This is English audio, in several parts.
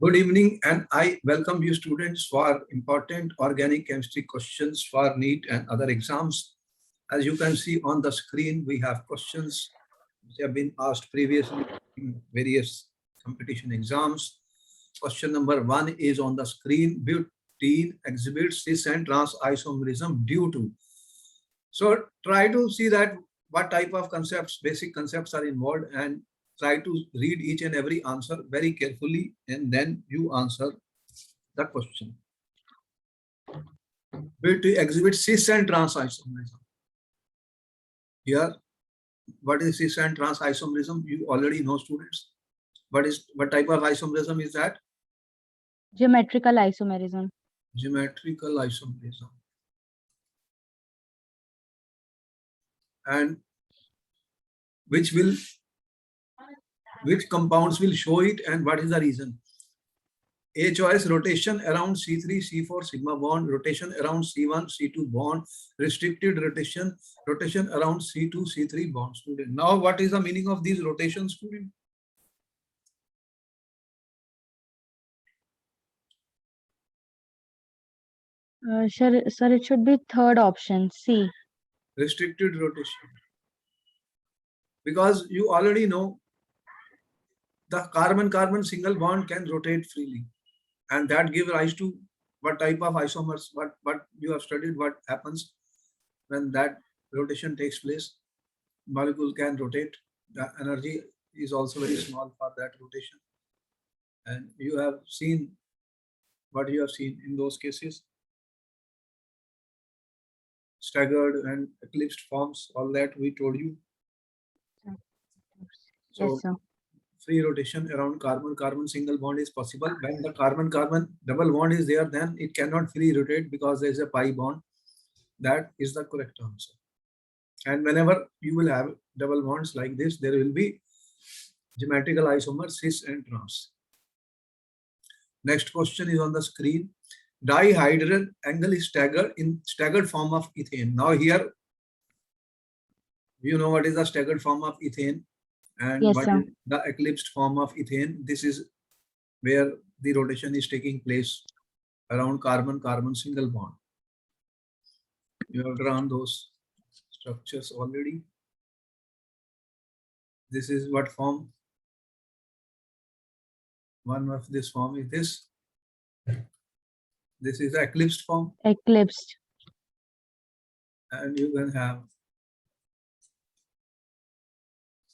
Good evening, and I welcome you students for important organic chemistry questions for NEET and other exams. As you can see on the screen, we have questions which have been asked previously in various competition exams. Question number 1 is on the screen. Butene exhibits cis and trans isomerism due to. So try to see that what type of concepts, basic concepts are involved, and try to read each and every answer very carefully, and then you answer the question. Butene exhibits cis and trans isomerism. Here, what is cis and trans isomerism? You already know, students. What type of isomerism is that? Geometrical isomerism. Geometrical isomerism. And which compounds will show it, and what is the reason? A choice: rotation around C3, C4 sigma bond, rotation around C1, C2 bond, restricted rotation, rotation around C2, C3 bond. Student. Now, what is the meaning of these rotations, student? Sir, it should be third option, C. Restricted rotation. Because you already know the carbon-carbon single bond can rotate freely, and that gives rise to what type of isomers, what you have studied, what happens when that rotation takes place. Molecule can rotate. The energy is also very small for that rotation. And you have seen what you have seen in those cases. Staggered and eclipsed forms, all that we told you. So, Yes, sir. free rotation around carbon-carbon single bond is possible. When the carbon-carbon double bond is there, then it cannot free rotate because there is a pi bond. That is the correct answer. And whenever you will have double bonds like this, there will be geometrical isomers, cis and trans. Next question is on the screen. Dihydral angle is staggered in staggered form of ethane. Now here, you know what is the staggered form of ethane and Yes, what sir. is the eclipsed form of ethane. This is where the rotation is taking place around carbon-carbon single bond. You have drawn those structures already. This is what form. One of this form is this. This is the eclipsed form. Eclipsed. And you can have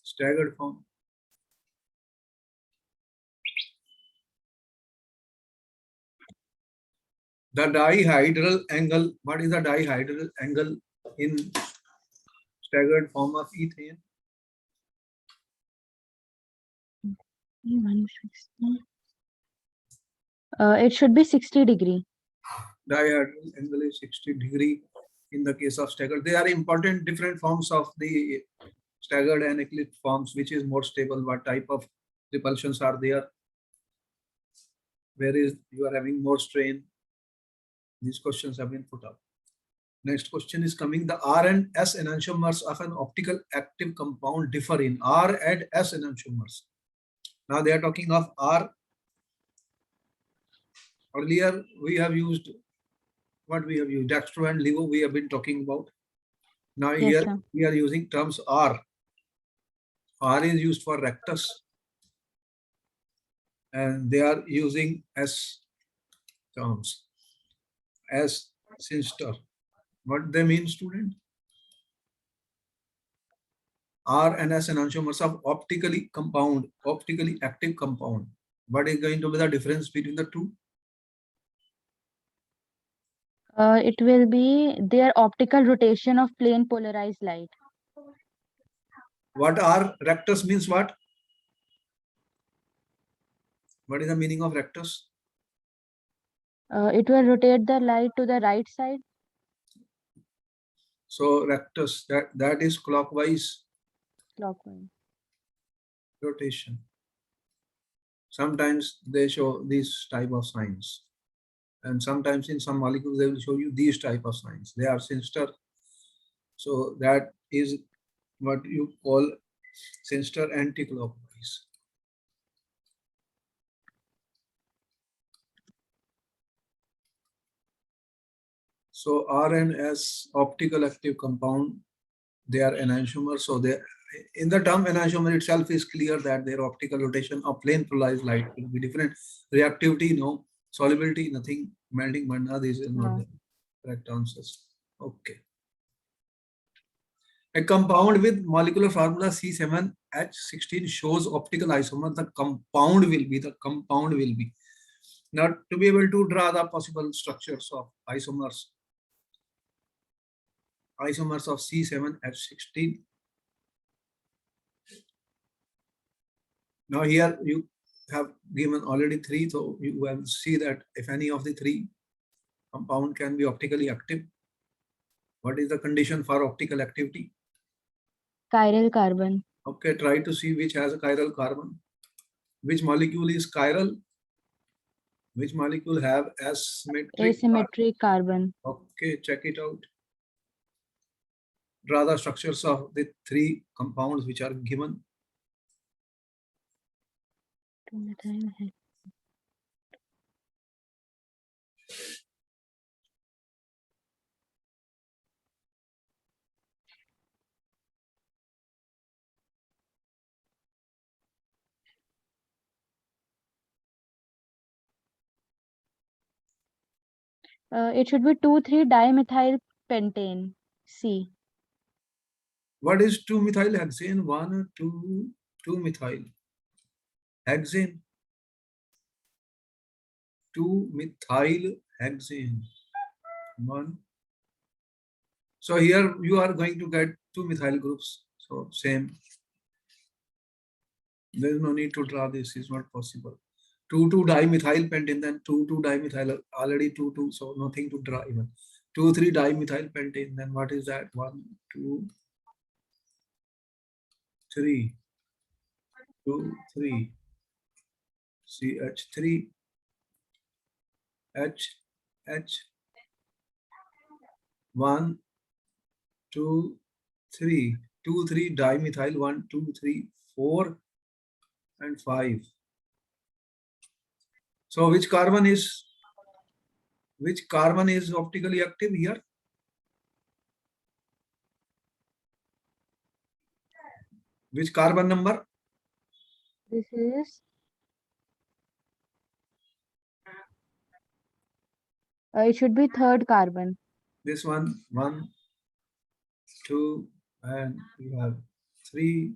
staggered form. The dihydral angle, what is the dihydral angle in staggered form of ethane? It should be 60 degree. Dihydral angle is 60 degree in the case of staggered. They are important different forms of the staggered and eclipsed forms. Which is more stable? What type of repulsions are there? Where is you are having more strain? These questions have been put up. Next question is coming. The R and S enantiomers of an optical active compound differ in R and S enantiomers. Now they are talking of R. Earlier we have used what we have used, dextro and levo we have been talking about. Now Yes, here sir. we are using terms R. R is used for rectus and they are using S terms as sinister. What they mean, student? R and S enantiomers of optically active compound. What is going to be the difference between the two? It will be their optical rotation of plane polarized light. What R rectus means what? What is the meaning of rectus? It will rotate the light to the right side. So rectus, that is clockwise Clockwise. rotation. Sometimes they show these type of signs, and sometimes in some molecules they will show you these type of signs. They are sinister. So that is what you call sinister anti-clockwise. So R and S, optical active compound, they are enantiomers. So they, in the term enantiomer itself is clear that their optical rotation of plane polarized light will be different. Reactivity, no. Solubility, nothing. Melting, but none. These are not the correct answers. Okay. A compound with molecular formula C7H16 shows optical isomer. The compound will be. Now, to be able to draw the possible structures of isomers of C7H16. Now here you have given already 3, so you will see that if any of the 3 compound can be optically active. What is the condition for optical activity? Chiral carbon. Okay, try to see which has a chiral carbon. Which molecule is chiral? Which molecule have Asymmetric carbon. Okay, check it out. Draw the structures of the 3 compounds which are given. It should be 2,3-dimethyl pentane. C. What is 2-methyl-hexane? 1, 2, 2-methyl hexane. 2-methyl-hexane. 1. So here you are going to get 2 methyl groups. So same. There is no need to draw this. Is not possible. 2,2-dimethyl pentane, then 2,2-dimethyl, already 2,2, so nothing to draw even. 2,3-dimethyl pentane, then what is that? 1, 2, 3, 2, 3, CH3, H, 1, 2, 3, 2, 3 dimethyl, 1, 2, 3, 4, and 5. So which carbon is optically active here? Which carbon number? This is it should be 3rd carbon. This one, 1, 2, and you have 3,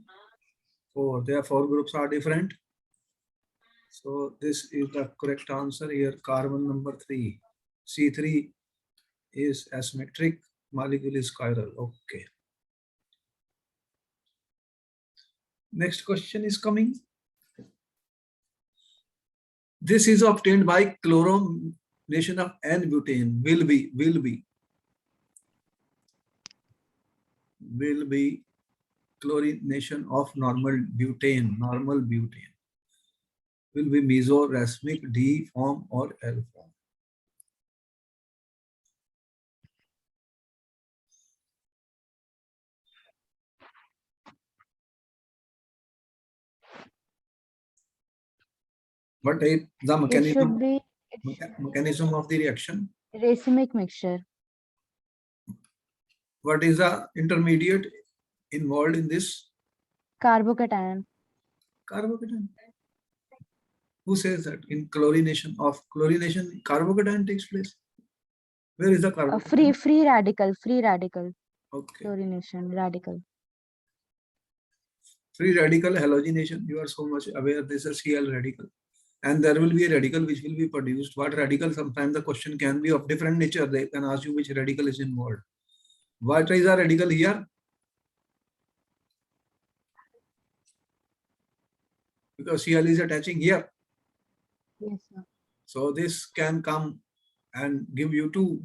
4. Their 4 groups are different. So this is the correct answer here. Carbon number 3. C3 is asymmetric. Molecule is chiral. Okay. Next question is coming. This is obtained by chlorination of N-butane. Will be chlorination of normal butane. Will be mesoracemic, D form or L form. What is the mechanism? Mechanism of the reaction? Racemic mixture. What is the intermediate involved in this? Carbocation. Carbocation. Who says that in chlorination, carbocation takes place? Where is the carbocation? Free radical. Okay. Chlorination radical. Free radical halogenation. You are so much aware. This is Cl radical. And there will be a radical which will be produced. What radical? Sometimes the question can be of different nature. They can ask you which radical is involved. What is a radical here? Because Cl is attaching here. Yes, sir. So this can come and give you 2.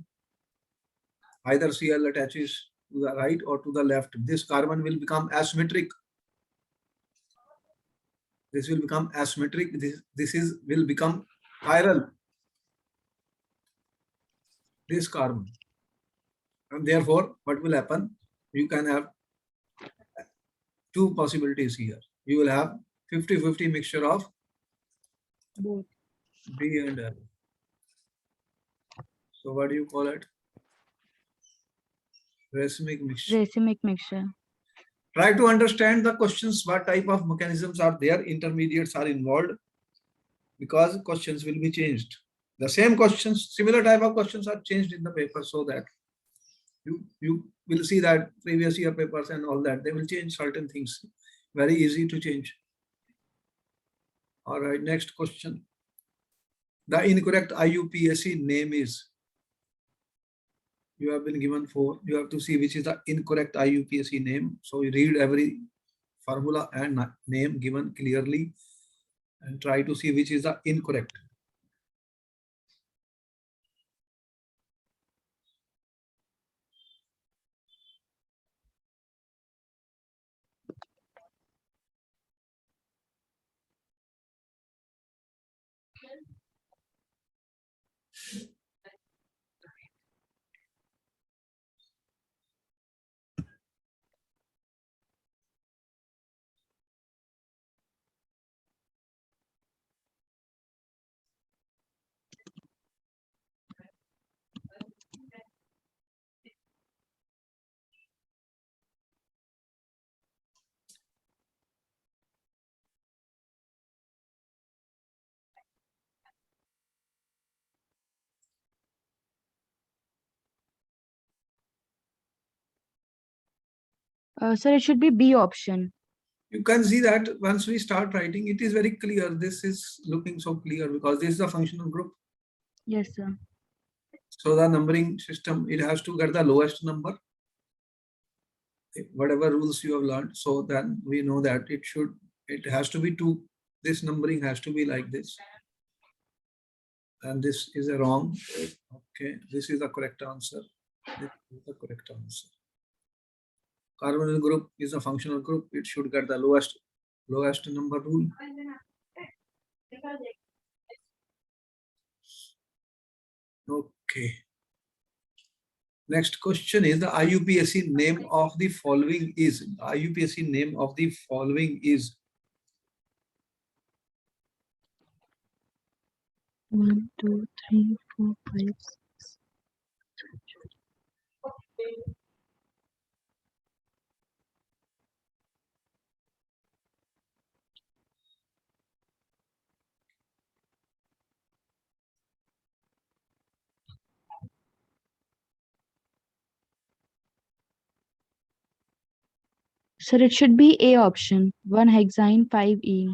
Either Cl attaches to the right or to the left. This carbon will become asymmetric. This will become asymmetric. This will become chiral. This carbon. And therefore, what will happen? You can have 2 possibilities here. You will have 50-50 mixture of Both. D and L. So what do you call it? Racemic mixture. Racemic mixture. Try to understand the questions, what type of mechanisms are there, intermediates are involved, because questions will be changed. The same questions, similar type of questions are changed in the paper, so that you will see that previous year papers and all that, they will change certain things. Very easy to change. All right, next question. The incorrect IUPAC name is, you have been given 4. You have to see which is the incorrect IUPAC name. So you read every formula and name given clearly and try to see which is the incorrect. Sir, it should be B option. You can see that once we start writing, it is very clear. This is looking so clear because this is a functional group. Yes, sir. So the numbering system, it has to get the lowest number, whatever rules you have learned. So then we know that it has to be 2. This numbering has to be like this. And this is a wrong. Okay, this is the correct answer. This is the correct answer. Carbonyl group is a functional group. It should get the lowest number rule. Okay. Next question is the IUPAC name of the following is. The IUPAC name of the following is. 1, 2, 3, 4, 5, 6. Sir, it should be A option. 1-hexene 5-ene.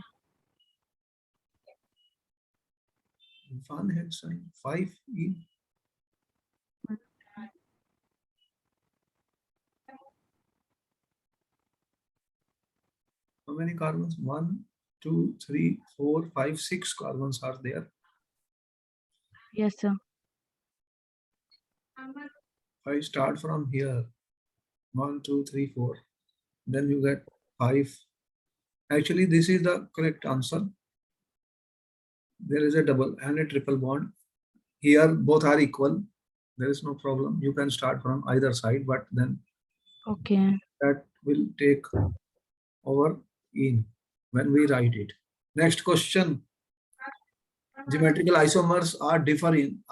1-hexene 5-ene. How many carbons? 1, 2, 3, 4, 5, 6 carbons are there. Yes, sir. I start from here. 1, 2, 3, 4. Then you get 5. Actually, this is the correct answer. There is a double and a triple bond. Here, both are equal. There is no problem. You can start from either side, but then Okay. that will take over in when we write it. Next question. Geometrical isomers are differ in.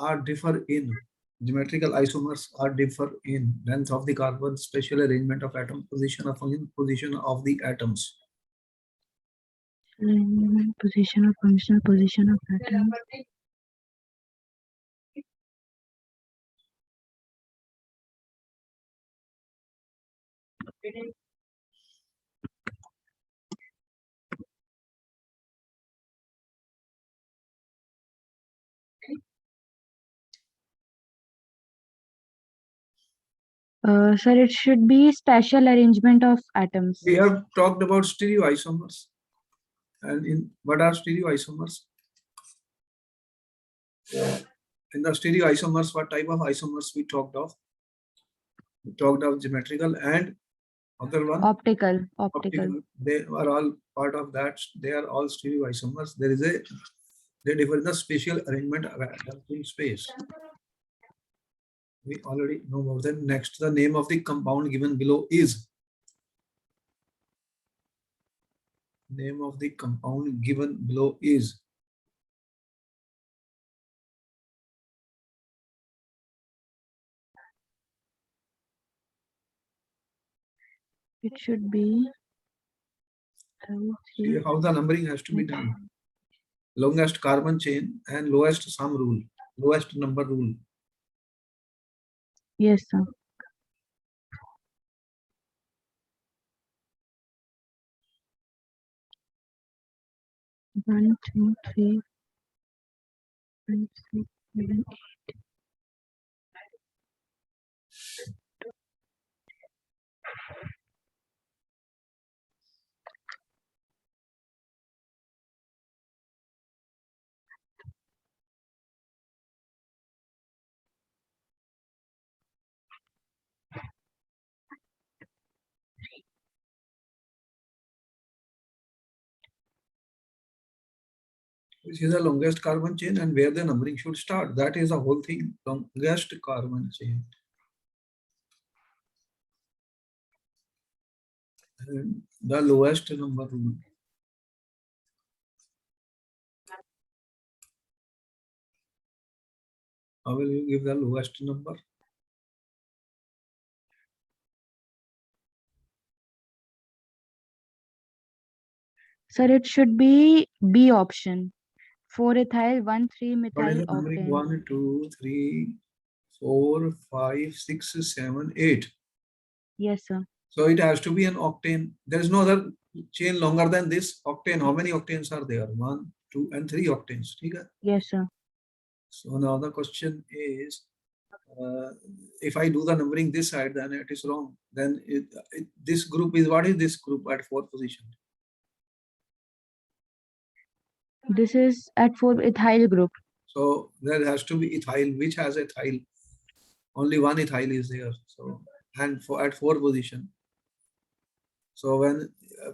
Geometrical isomers are differ in length of the carbon, spatial arrangement of atom, position of the atoms. Position of functional position of atoms. Sir, it should be spatial arrangement of atoms. We have talked about stereoisomers. And in what are stereoisomers? In the stereoisomers, what type of isomers we talked of? We talked of geometrical and other one? Optical. They are all part of that. They are all stereoisomers. They differ in the spatial arrangement of atoms in space. We already know more than. Next, the name of the compound given below is. Name of the compound given below is. It should be See how the numbering has to be done. Longest carbon chain and lowest sum rule, lowest number rule. Yes, sir. One, two, three, five, six, seven, eight. This is the longest carbon chain and where the numbering should start. That is the whole thing. Longest carbon chain. And the lowest number rule. How will you give the lowest number? Sir, it should be B option. 4-ethyl, 1,3 What is methyl the numbering? octane. 1, 2, 3, 4, 5, 6, 7, 8. Yes, sir. So it has to be an octane. There is no other chain longer than this octane. How many octanes are there? 1, 2, and 3 octanes. Okay? Yes, sir. So now the question is, if I do the numbering this side, then it is wrong. Then this group is, what is this group at 4th position? This is at 4-ethyl group. So there has to be ethyl, which has ethyl. Only one ethyl is there. So and for at 4th position. So when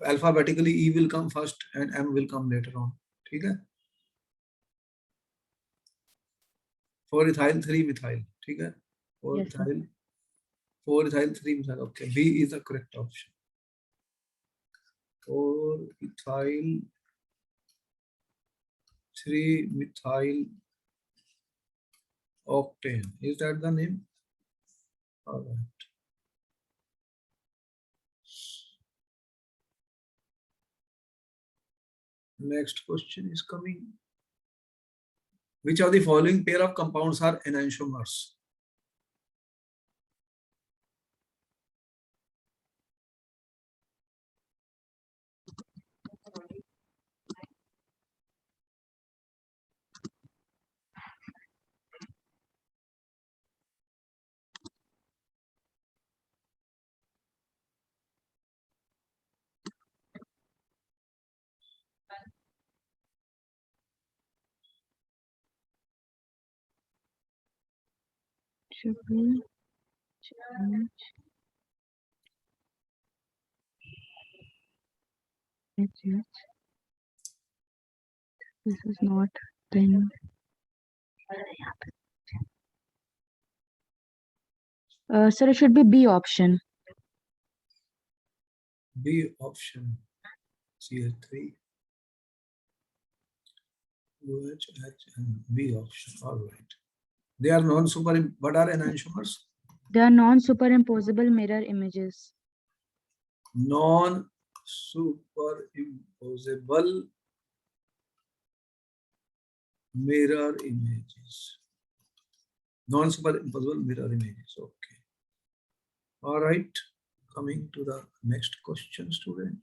alphabetically E will come first and M will come later on. Okay? 4 ethyl, 3 methyl. Okay? 4 Yes, sir. ethyl, 4 ethyl, 3 methyl. Okay, B is the correct option. 4 ethyl, 3 methyl octane. Is that the name? All right. Next question is coming. Which of the following pair of compounds are enantiomers? Should be charge. Yes. This is not then. Sir, it should be B option. B option. CH3. UH, H, and B option. All right. They are non-super. What are enantiomers? They are non-superimposable mirror images. Non-superimposable mirror images. Non-superimposable mirror images. Okay. All right. Coming to the next question, student.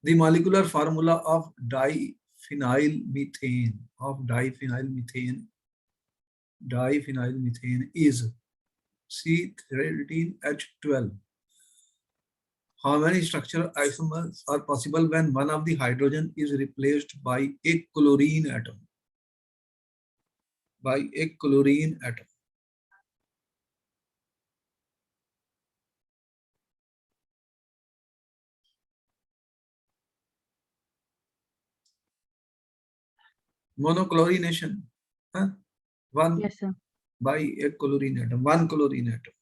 The molecular formula of diphenyl methane is C13H12. How many structural isomers are possible when one of the hydrogen is replaced by a chlorine atom? Monochlorination. Huh? One Yes, sir. by a chlorine atom. One chlorine atom.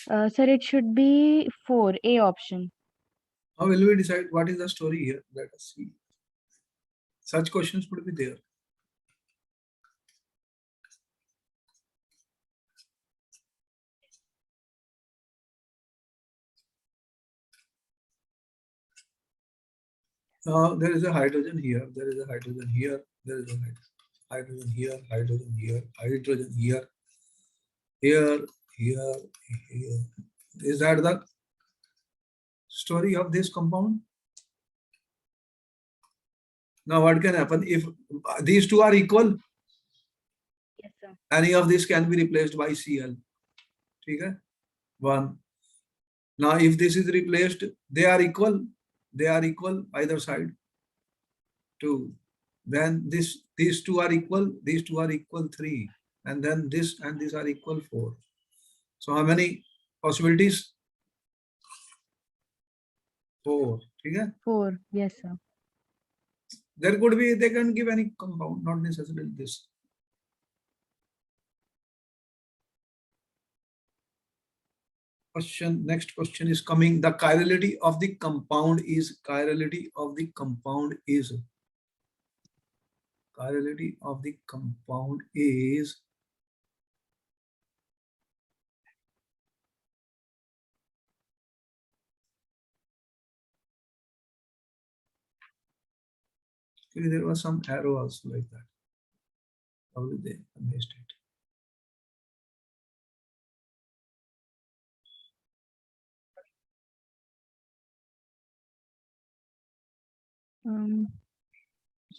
Sir, it should be 4, A option. How will we decide what is the story here? Let us see. Such questions would be there. There is a hydrogen here, there is a hydrogen here, there is a hydrogen here, hydrogen here, hydrogen here, here, here, here. Is that the story of this compound? Now what can happen if these two are equal? Yes, sir. Any of these can be replaced by Cl. Okay? 1. Now if this is replaced, they are equal either side. 2. Then these two are equal, 3. And then this and these are equal 4. So how many possibilities? 4. Okay? 4, yes, sir. There could be, they can give any compound, not necessarily this. Next question is coming. The chirality of the compound is chirality of the compound is actually there was some arrow also like that. Probably they missed it.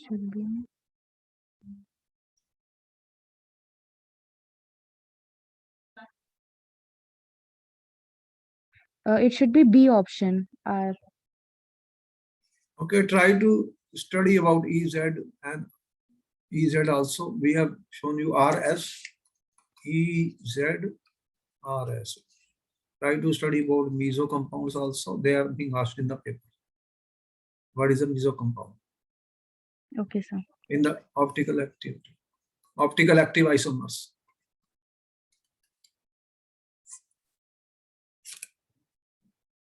Should be. It should be B option. Okay, try to study about Ez and Ez also. We have shown you Rs, Ez, Rs. Try to study about meso compounds also. They are being asked in the paper. What is a meso compound? Okay, sir. In the optical activity, optical active isomers.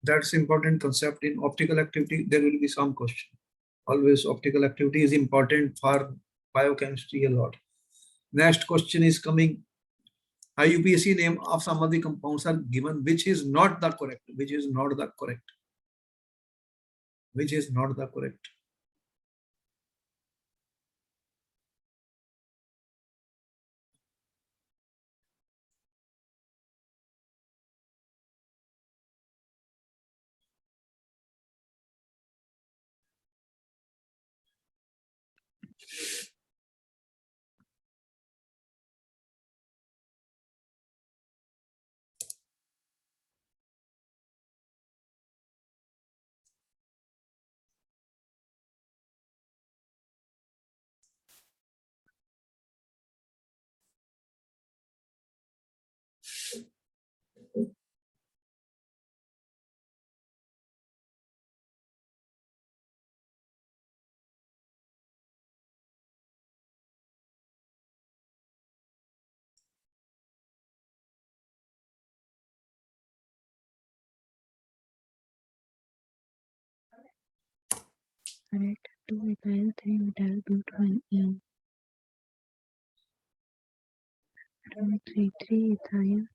That's important concept. In optical activity, there will be some question. Always optical activity is important for biochemistry a lot. Next question is coming. IUPAC name of some of the compounds are given, which is not the correct. Which is not the correct. Which is not the correct. Correct. 2-ethyl, 3-methyl butane. 3-ethyl.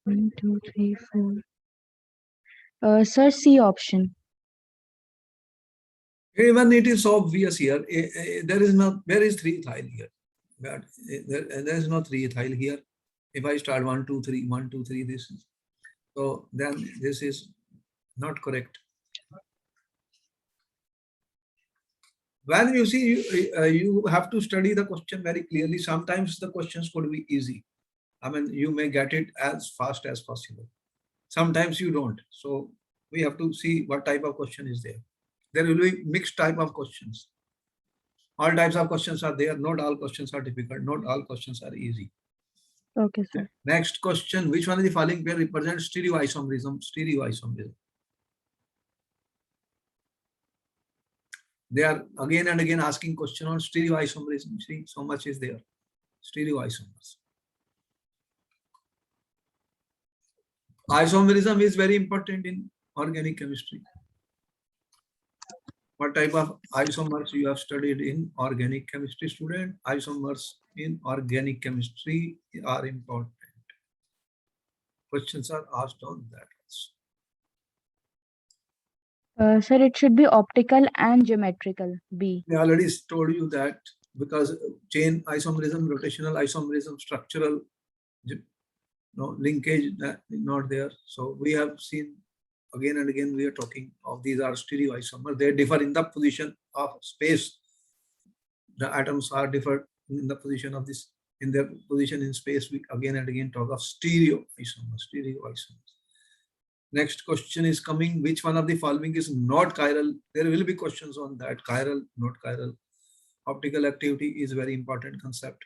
1, 2, 3, 4. Sir, C option. Even it is so obvious here. There is no. Where is 3-ethyl here? But there is no 3-ethyl here. If I start 1, 2, 3, 1, 2, 3, this is. So then this is not correct. When you see, you have to study the question very clearly. Sometimes the questions could be easy. I mean, you may get it as fast as possible. Sometimes you don't. So we have to see what type of question is there. There will be mixed type of questions. All types of questions are there. Not all questions are difficult. Not all questions are easy. Okay, sir. Next question. Which one of the following pair represents stereoisomerism? Stereoisomerism. They are again and again asking question on stereoisomerism. See, so much is there. Stereoisomers. Isomerism is very important in organic chemistry. What type of isomers you have studied in organic chemistry, student? Isomers in organic chemistry are important. Questions are asked on that. Sir, it should be optical and geometrical. B. I already told you that because chain isomerism, rotational isomerism, structural linkage not there. So we have seen again and again we are talking of these are stereoisomers. They differ in the position of space. The atoms are different in the position of this, in their position in space. We again and again talk of stereoisomers. Next question is coming. Which one of the following is not chiral? There will be questions on that. Chiral, not chiral. Optical activity is very important concept.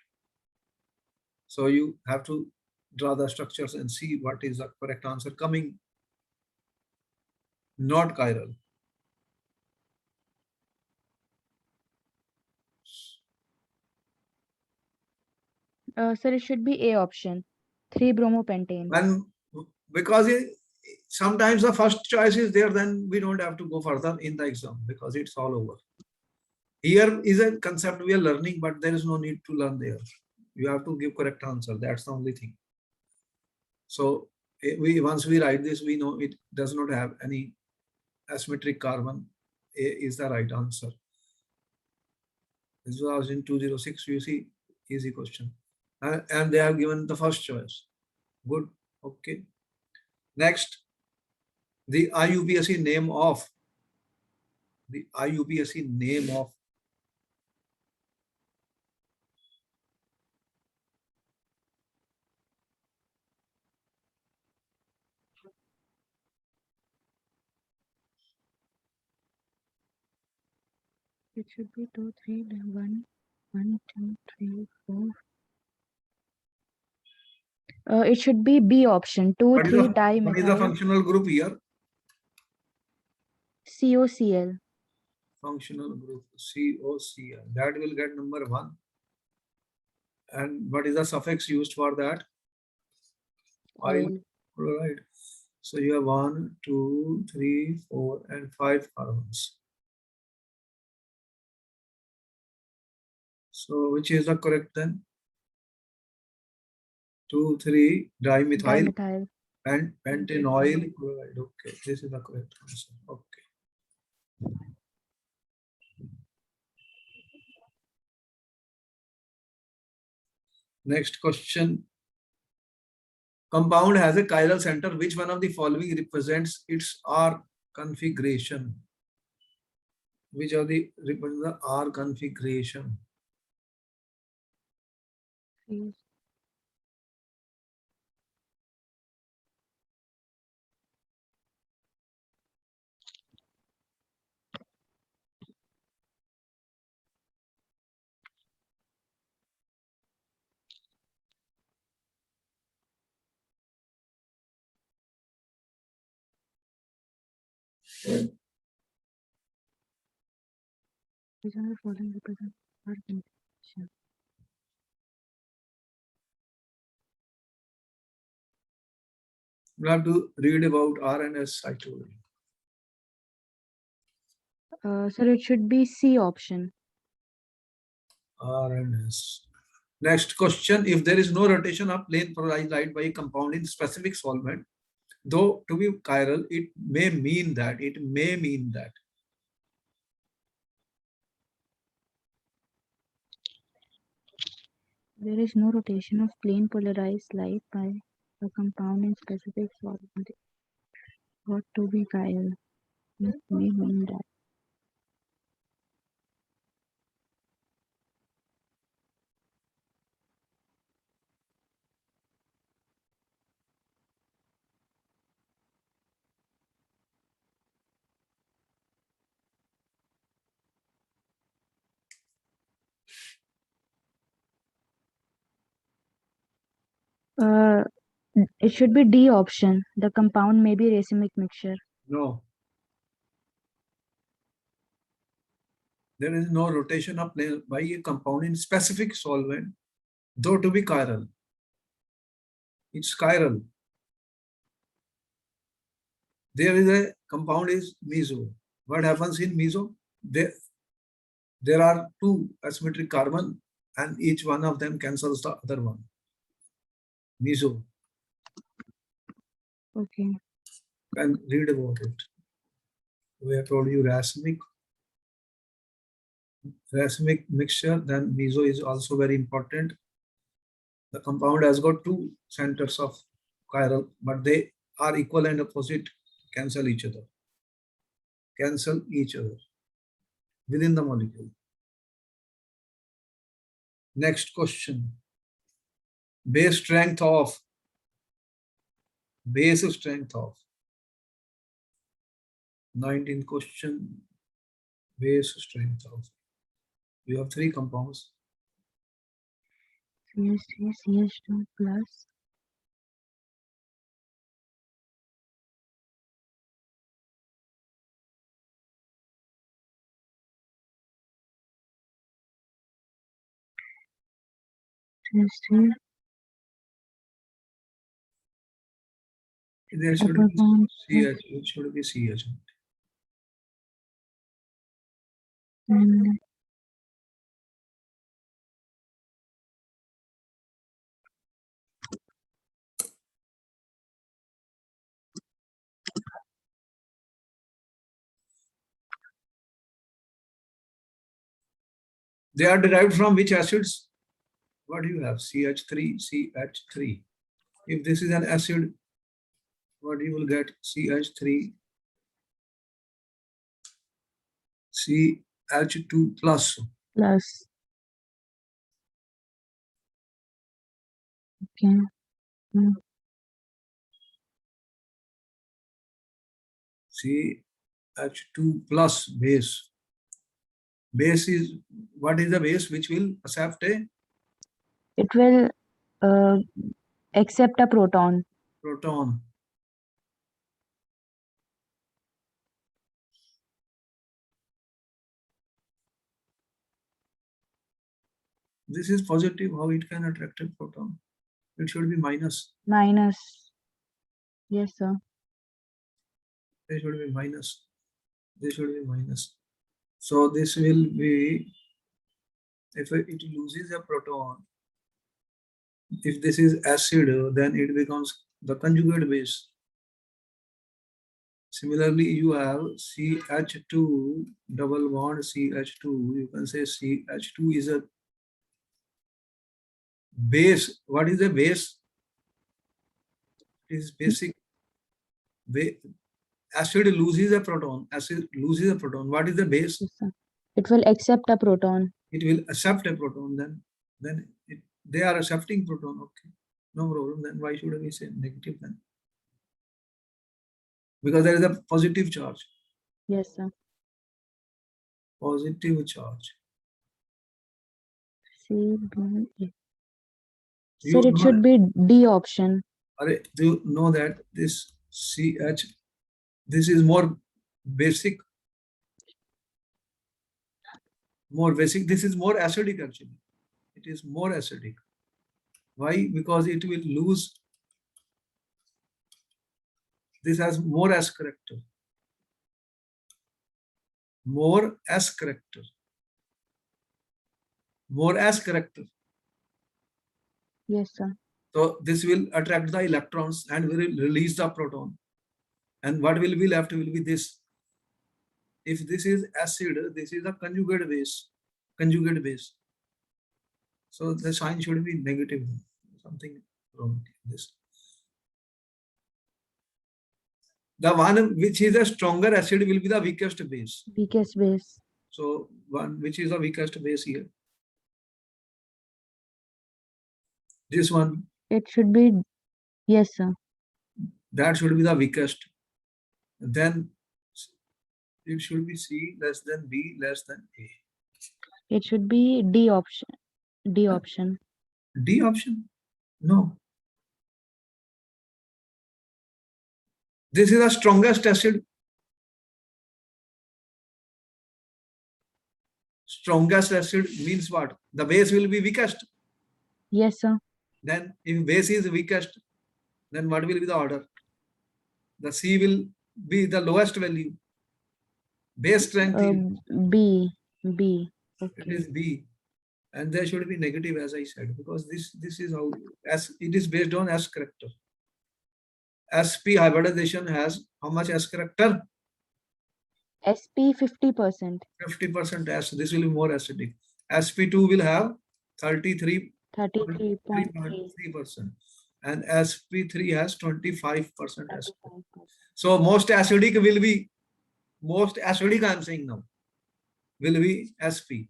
So you have to draw the structures and see what is the correct answer coming. Not chiral. Sir, it should be A option. 3-bromopentane. And because sometimes the first choice is there, then we don't have to go further in the exam because it's all over. Here is a concept we are learning, but there is no need to learn there. You have to give correct answer. That's the only thing. So once we write this, we know it does not have any asymmetric carbon. A is the right answer. This was in 206. You see, easy question. And they have given the first choice. Good. Okay. Next, the IUPAC name of It should be 2, 3, 1, 1, 2, 3, 4. It should be B option. 2, what 3 is the dimethyl functional group here? COCl. Functional group COCl. That will get number 1. And what is the suffix used for that? Oil. Chloride. So you have 1, 2, 3, 4, and 5 carbons. So which is the correct then? 2, 3 dimethyl and pentanoyl chloride. Okay, this is the correct answer. Okay. Next question. Compound has a chiral center. Which one of the following represents its R configuration? Which of the represents the R configuration? Which one of the following represents R configuration? You have to read about R and S, I told you. Sir, it should be C option. R and S. Next question. If there is no rotation of plane polarized light by a compound in specific solvent, though to be chiral, it may mean that. There is no rotation of plane polarized light by a compound in specific solvent. What to be chiral? It may mean that. It should be D option. The compound may be racemic mixture. No. There is no rotation of plane by a compound in specific solvent, though to be chiral. It's chiral. There is a compound is meso. What happens in meso? There are two asymmetric carbon and each one of them cancels the other one. Meso. Okay. And read about it. We have told you racemic mixture, then meso is also very important. The compound has got two centers of chiral, but they are equal and opposite, cancel each other. Cancel each other within the molecule. Next question. Base strength of 19th question. Base strength of. You have three compounds. CH3, CH2 plus CH3. There should Upper be bond CH. It should be CH. and They are derived from which acids? What do you have? CH3, CH3. If this is an acid, what you will get? CH3, CH2 plus. plus. Okay. CH2 plus base. Base is, what is the base which will accept a It will accept a proton. proton? This is positive. How it can attract a proton? It should be minus. Minus. Yes, sir. They should be minus. This should be minus. So this will be, if it loses a proton, if this is acid, then it becomes the conjugate base. Similarly, you have CH2 double bond CH2. You can say CH2 is a base. What is a base? It is basic. Acid loses a proton. Acid loses a proton. What is the base? Yes, sir. It will accept a proton. It will accept a proton. Then they are accepting proton. Okay, no problem. Then why should we say negative then? Because there is a positive charge. Yes, sir. Positive charge. C, B, A. You Sir, it should be D option. do you know that this CH, this is more basic? More basic. This is more acidic actually. It is more acidic. Why? Because it will lose. This has more S character. More S character. More S character. Yes, sir. So this will attract the electrons and will release the proton. And what will be left will be this. If this is acid, this is a conjugate base. Conjugate base. So the sign should be negative. Something wrong with this. The one which is a stronger acid will be the weakest base. Weakest base. So one which is the weakest base here. This one. It should be, yes, sir. That should be the weakest. Then it should be C less than B less than A. It should be D option. D option. D option? No. This is the strongest acid. strongest acid means what? The base will be weakest. Yes, sir. Then if base is weakest, then what will be the order? The C will be the lowest value. Base strength is B. it Okay. is B. And there should be negative, as I said, because this is how, as it is based on S character. SP hybridization has how much S character? SP 50%. 50% S. This will be more acidic. SP2 will have 33.3%, 33.3. and SP3 has 25% S. 35%. So most acidic I am saying now, will be SP.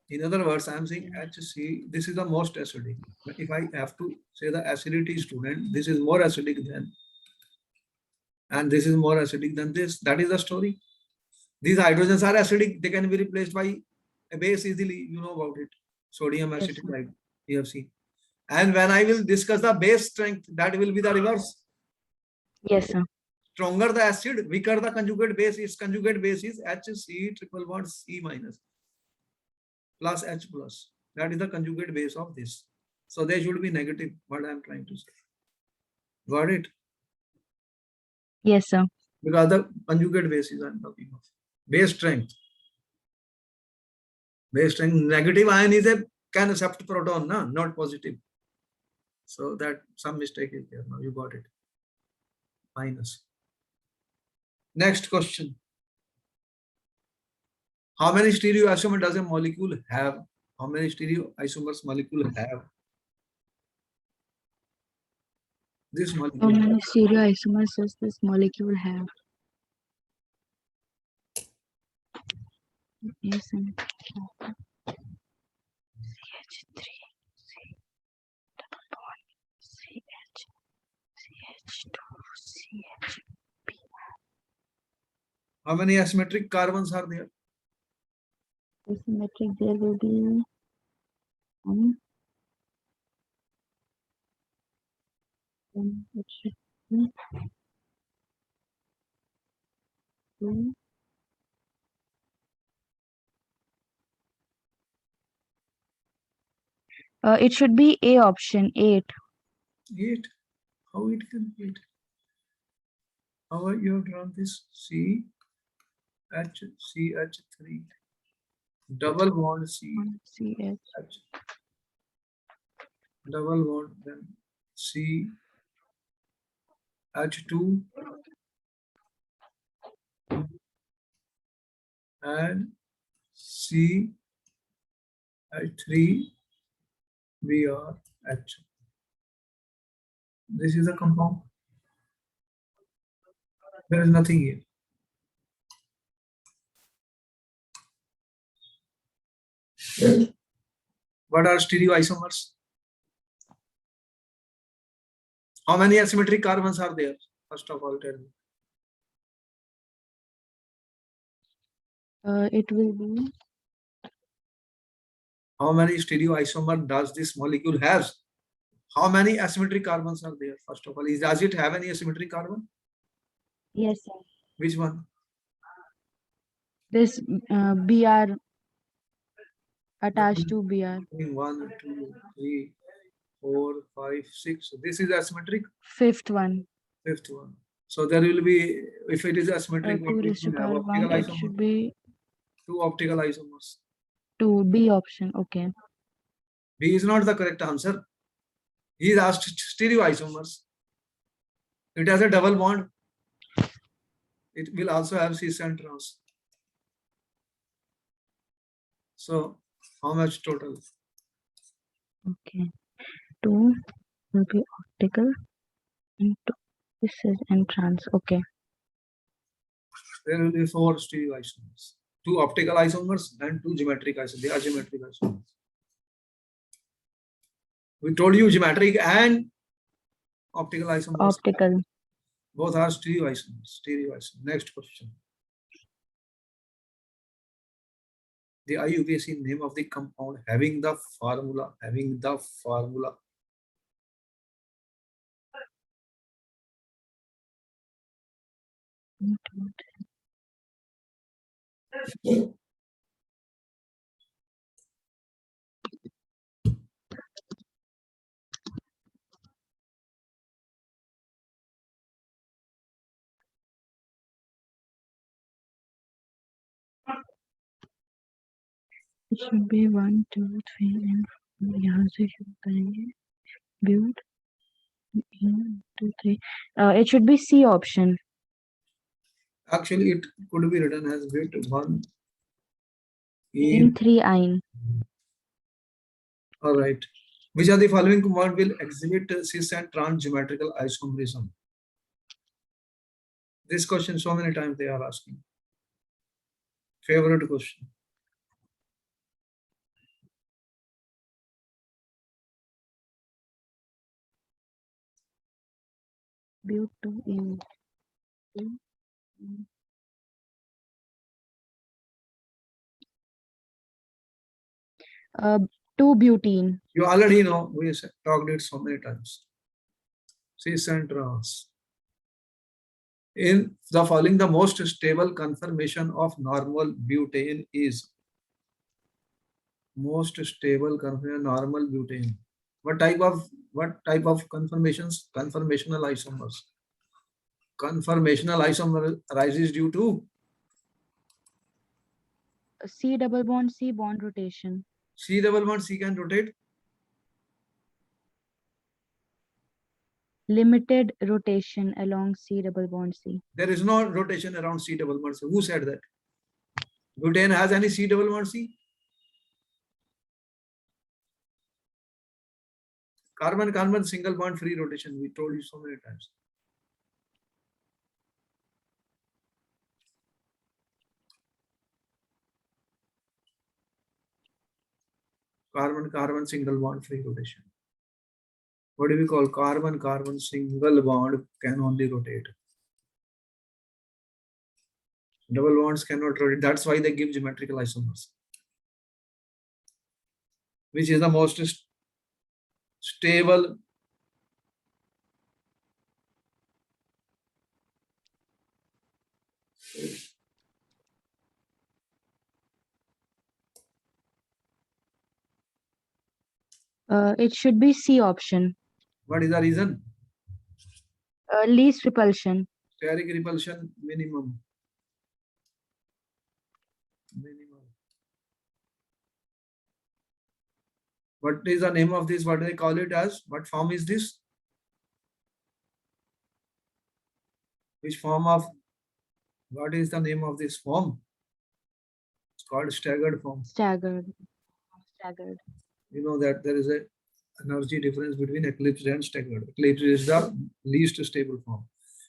In other words, I am saying HC, this is the most acidic. But if I have to say the acidity, student, this is more acidic than, and this is more acidic than this. That is the story. These hydrogens are acidic. They can be replaced by a base easily. You know about it. Sodium Yes, acetic sir. acid. You have seen. And when I will discuss the base strength, that will be the reverse. Yes, sir. Stronger the acid, weaker the conjugate base. Its conjugate base is HC triple bond C minus plus H plus. That is the conjugate base of this. So they should be negative. What I am trying to say. Got it? Yes, sir. Because the conjugate base is I am talking of. Base strength. Base strength. Negative ion is a can accept proton, no? Not positive. So that some mistake is there. Now you got it. Minus. Next question. How many stereoisomers does a molecule have? How many stereoisomers molecule have? This How molecule. many stereoisomers does this molecule have? Yes, sir. CH3, C double bond, CH, CH2, CH. How many asymmetric carbons are there? Asymmetric, there will be one. Then it should be two. It should be A option, 8. 8. How it can be 8? How you have drawn this? CH, CH3. Double bond C, CH. H. Double bond, then C, H2, and C, H3, Br, H. This is a compound. There is nothing here. What are stereoisomers? How many asymmetric carbons are there? First of all, tell me. It will be How many stereoisomer does this molecule has? How many asymmetric carbons are there? First of all, does it have any asymmetric carbon? yes, sir. Which one? This Br attached to Br. 1, 2, 3, 4, 5, 6. This is asymmetric. Fifth one. Fifth one. So there will be, if it is asymmetric, 2 raised to power 1. It should be 2 optical isomers. 2. B option. Okay. B is not the correct answer. He is asked stereoisomers. It has a double bond. It will also have cis and trans. So how much total? Okay. 2 will be optical and 2. This is in trans. Okay. There will be 4 stereoisomers. 2 optical isomers and 2 geometric isomers. They are geometric isomers. We told you geometric and optical isomers. Optical. Both are stereoisomers. Next question. The IUPAC name of the compound having the formula. It should be 1, 2, 3 and 4. यहाँ से शुरू करेंगे. Build 1, 2, 3. It should be C option. Actually, it could be written as bit 1 in 3-ine. All right. Which of the following compound will exhibit cis and trans geometrical isomerism? This question so many times they are asking. Favorite question. Butene. 2-butene. You already know, we talked it so many times. Cis and trans. In the following, the most stable conformation of normal butane is most stable conformation normal butane. What type of conformations? Conformational isomers. Conformational isomer arises due to C double bond C bond rotation. C double bond C can rotate. Limited rotation along C double bond C. There is no rotation around C double bond C. Who said that? Butane has any C double bond C? Carbon single bond free rotation. We told you so many times. Carbon single bond free rotation. What do we call carbon single bond can only rotate. Double bonds cannot rotate. That's why they give geometrical isomers. Which is the most stable It should be C option. What is the reason? Least repulsion. Steric repulsion minimum. What is the name of this? What do they call it as? What form is this? Which form of, what is the name of this form? It's called staggered form. Staggered. You know that there is a energy difference between eclipsed and staggered. Eclipsed is the least stable form.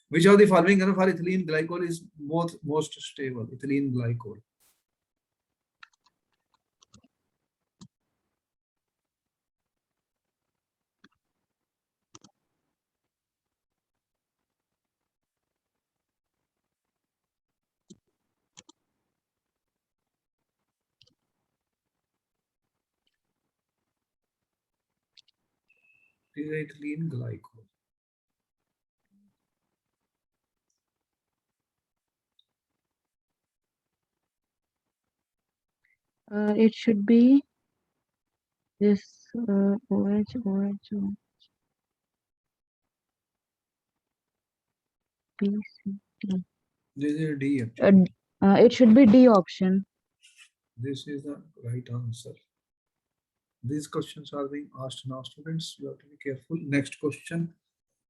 Which of the following for ethylene glycol is most stable? Ethylene glycol. It is ethylene glycol. It should be this OH. B, C, D. This is D actually. It should be D option. This is the right answer. These questions are being asked now, students. You have to be careful. Next question.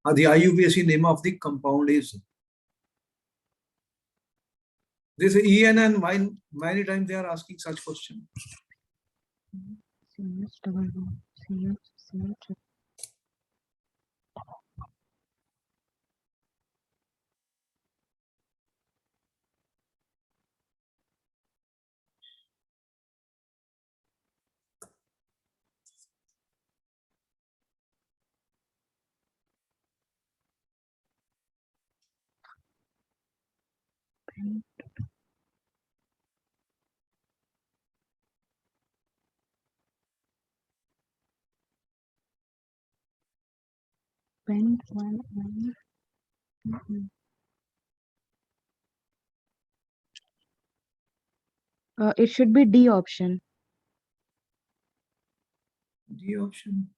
The IUPAC name of the compound is. This EN and many times they are asking such question. CH double bond CH. Bend one line. It should be D option. D option.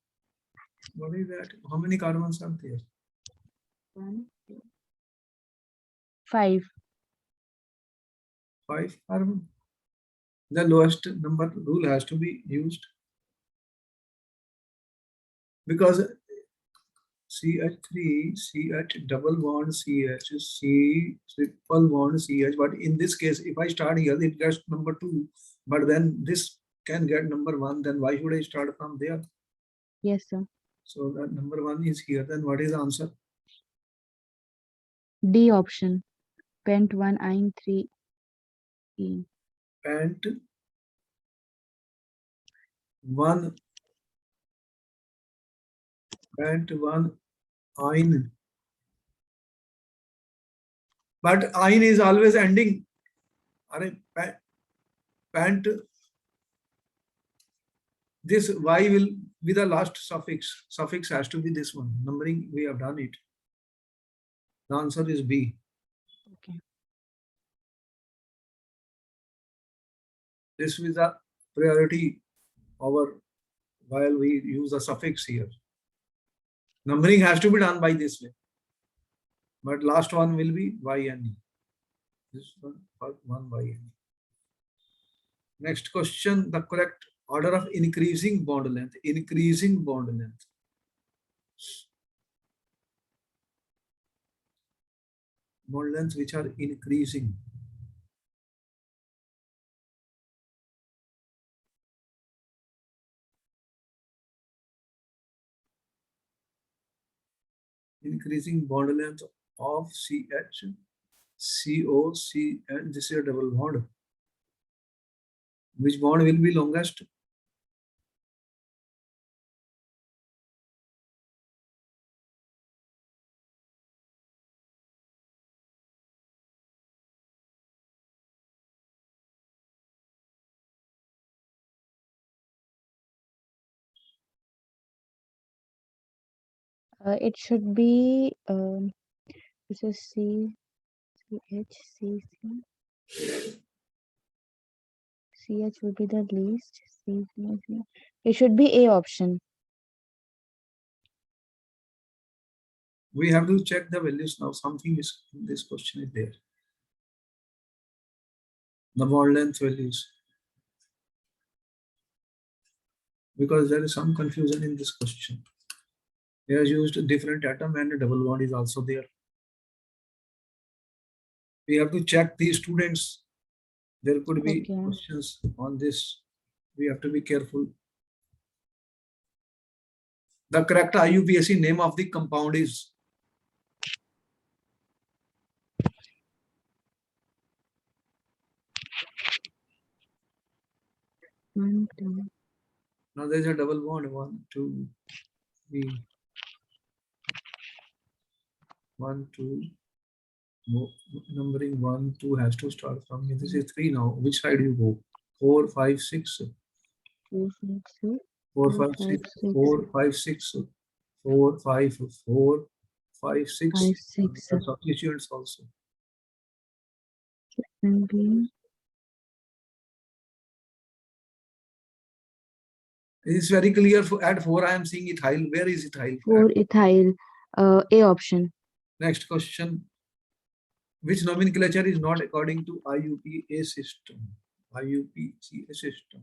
What is that? How many carbons are there? 1, 2, 5. 5 carbon. The lowest number rule has to be used, because CH3, CH double bond CH, C triple bond CH. But in this case, if I start here, it gets number 2. But then this can get number 1. Then why should I start from there? Yes, sir. So that number 1 is here. Then what is the answer? D option. Pent 1 ine 3 E. Pent 1 ine. But ine is always ending. Pent, this Y will be the last suffix. Suffix has to be this one. Numbering, we have done it. The answer is B. Okay. This is a priority over while we use the suffix here. Numbering has to be done by this way. But last one will be Y and E. This one Y and E. Next question, the correct order of increasing bond length. Increasing bond length. Bond lengths which are increasing. Increasing bond length of CH, CO, C, and this is a double bond. Which bond will be longest? It should be this is CH would be the least. It should be A option. We have to check the values now. Something is in this question is there. The bond length values. Because there is some confusion in this question. They have used a different atom and a double bond is also there. We have to check these students. There could be questions on this. We have to be careful. The correct IUPAC name of the compound is now there is a double bond. 1, 2, 3. 1, 2. Numbering 1, 2 has to start from here. This is 3 now. Which side you go? 4, 5, 6. 4, 5, 6. 4, 5, 6. 4, 5, 4, 5, 6. 6. Substituents also. It is very clear. At 4, I am seeing ethyl. Where is ethyl? 4 ethyl. A option. Next question. Which nomenclature is not according to IUPAC system? IUPAC system.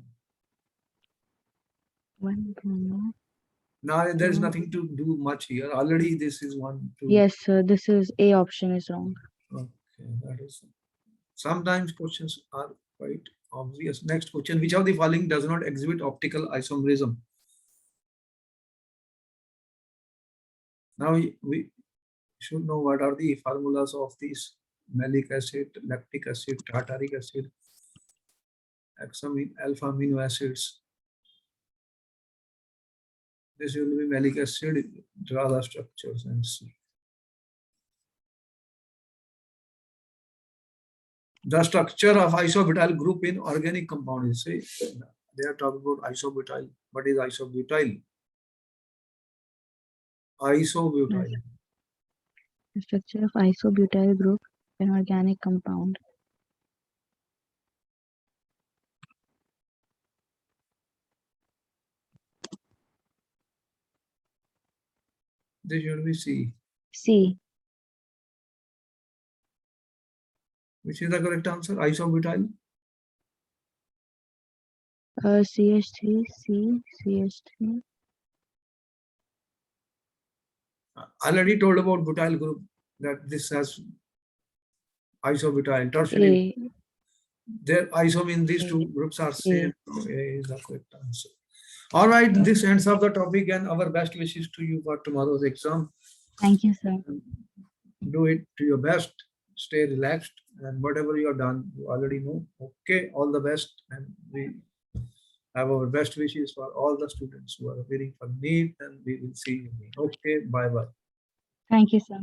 Now there is nothing to do much here. Already this is 1, 2. Yes, sir. This is A option is wrong. Okay, that is. Sometimes questions are quite obvious. Next question. Which of the following does not exhibit optical isomerism? Now we should know what are the formulas of these malic acid, lactic acid, tartaric acid, alpha amino acids. This will be malic acid. Draw the structures and see. The structure of isobutyl group in organic compounds. Say they are talking about isobutyl. What is isobutyl? Isobutyl. The structure of isobutyl group in organic compound. This should be C. C. Which is the correct answer? Isobutyl. CH3, C, CH3. I already told about butyl group that this has isobutyl tertiary. A, Their isom in these two groups are A. same. So A is the correct answer. All right, this ends of the topic and our best wishes to you for tomorrow's exam. Thank you, sir. Do it to your best. Stay relaxed, and whatever you have done, you already know. Okay, all the best, and we have our best wishes for all the students who are appearing for NEET, and we will see you. Okay, bye bye. Thank you, sir.